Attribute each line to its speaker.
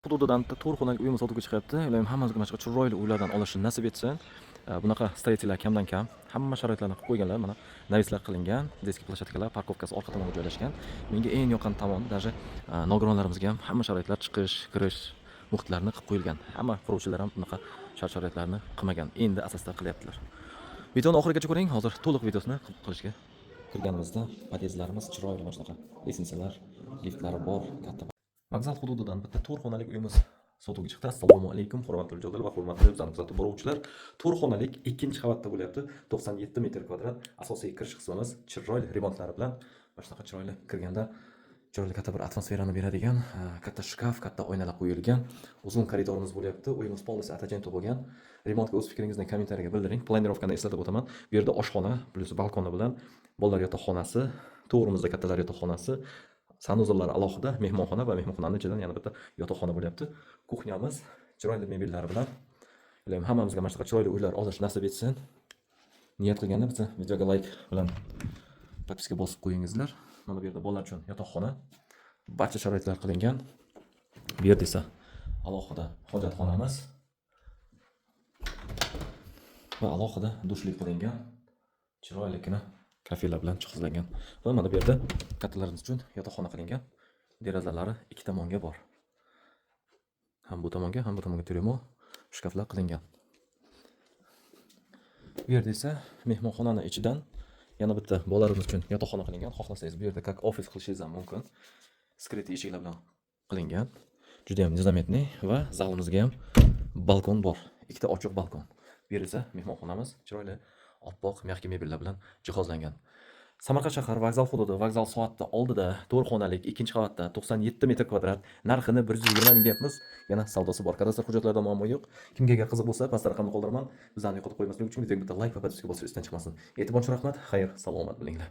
Speaker 1: Hududidan to'rt xonali uyimiz sotuvga chiqyapti. Iloyim hammamizga mana shu chiroyli uylardan olishni nasib etsin. Bunaqa stроительlar kamdan kam, hamma sharoitlarni qilib qo'yganlar. Mana navislar qilingan, disk plashatkalar, parkovkasi orqa tomonga joylashgan. Menga eng yoqqan tomon даже nogironlarimizga ham hamma sharoitlar chiqish, kirish muhitlarini qilib qo'yilgan. Hamma quruvchilar ham bunaqa shart-sharoitlarni qilmagan. Endi asosda qilyaptilar. Videoni oxirigacha ko'ring. Hozir to'liq videosini qilishga kirganimizda podyezdlarimiz chiroyli mana shunaqa lestnitsalar, liftlari bor, katta vokzal hududidan bitta 4 xonalik uyimiz sotuvga chiqdi. Assalomu alaykum, hurmatli mijozlar va hurmatli bizani kuzatib boruvchilar. 4 xonalik ikkinchi qavatda bo'lyapti. 97 metr kvadrat. Asosiy kirish qismimiz chiroyli remontlari bilan mana shunaqa chiroyli kirganda chiroyli katta bir atmosferani beradigan, katta shkaf, katta oynalar qo'yilgan, uzun koridorimiz bo'lyapti. Uyimiz полностью atacento bo'lgan. Remontga o'z fikringizni kommentariyaga bildiring. Planirovkani eslatib o'taman. Bu yerda oshxona plus balkoni bilan bolalar yotoqxonasi, to'g'rimizda kattalar yotoqxonasi, sanuzollar alohida, mehmonxona va mehmonxonaning ichidan yana bitta yotoqxona bo'lyapti. Kuxnyamiz chiroyli mebellar bilan. Iloyim hammamizga mana shunaqa chiroyli uylar olish nasib etsin. Niyat qilganda bitta videoga like bilan podpiska bosib qo'yingizlar. Mana bu yerda bolalar uchun yotoqxona, barcha sharoitlar qilingan. Bu yerda esa alohida hojatxonamiz va alohida dushlik qilingan. Chiroyligina kafelar bilan jihozlangan. Va mana bu yerda kattalarimiz uchun yotoqxona qilingan. Derazalari ikki tomonga bor. Ham bu tomonga, ham bu tomonga termo shkaflar qilingan. Bu yerda esa mehmonxonaning ichidan yana bitta bolalarimiz uchun yotoqxona qilingan. Xohlasangiz bu yerda как ofis qilishingiz ham mumkin. Skrytli eshiklar bilan qilingan. Juda ham nizometniy va zalimizga ham balkon bor. Ikkita ochiq balkon. Bu yer esa mehmonxonamiz chiroyli oppoq, mexki mebellar bilan jihozlangan. Samarqand shahar vokzal hududi, vokzal soatda oldida 4 xonalik ikkinchi qavatda 97 metr kvadrat, narxini 120 ming deyapmiz. Yana savdosi bor. Kadastr hujjatlarida muammo yo'q. Kimga qiziq bo'lsa, pastda raqamni qoldiraman. Bizlarni yo'qotib qo'ymaslik uchun videoga bitta like va podpiska bosib esdan chiqmasin. E'tiborchi rahmat, xayr, salomat bo'linglar.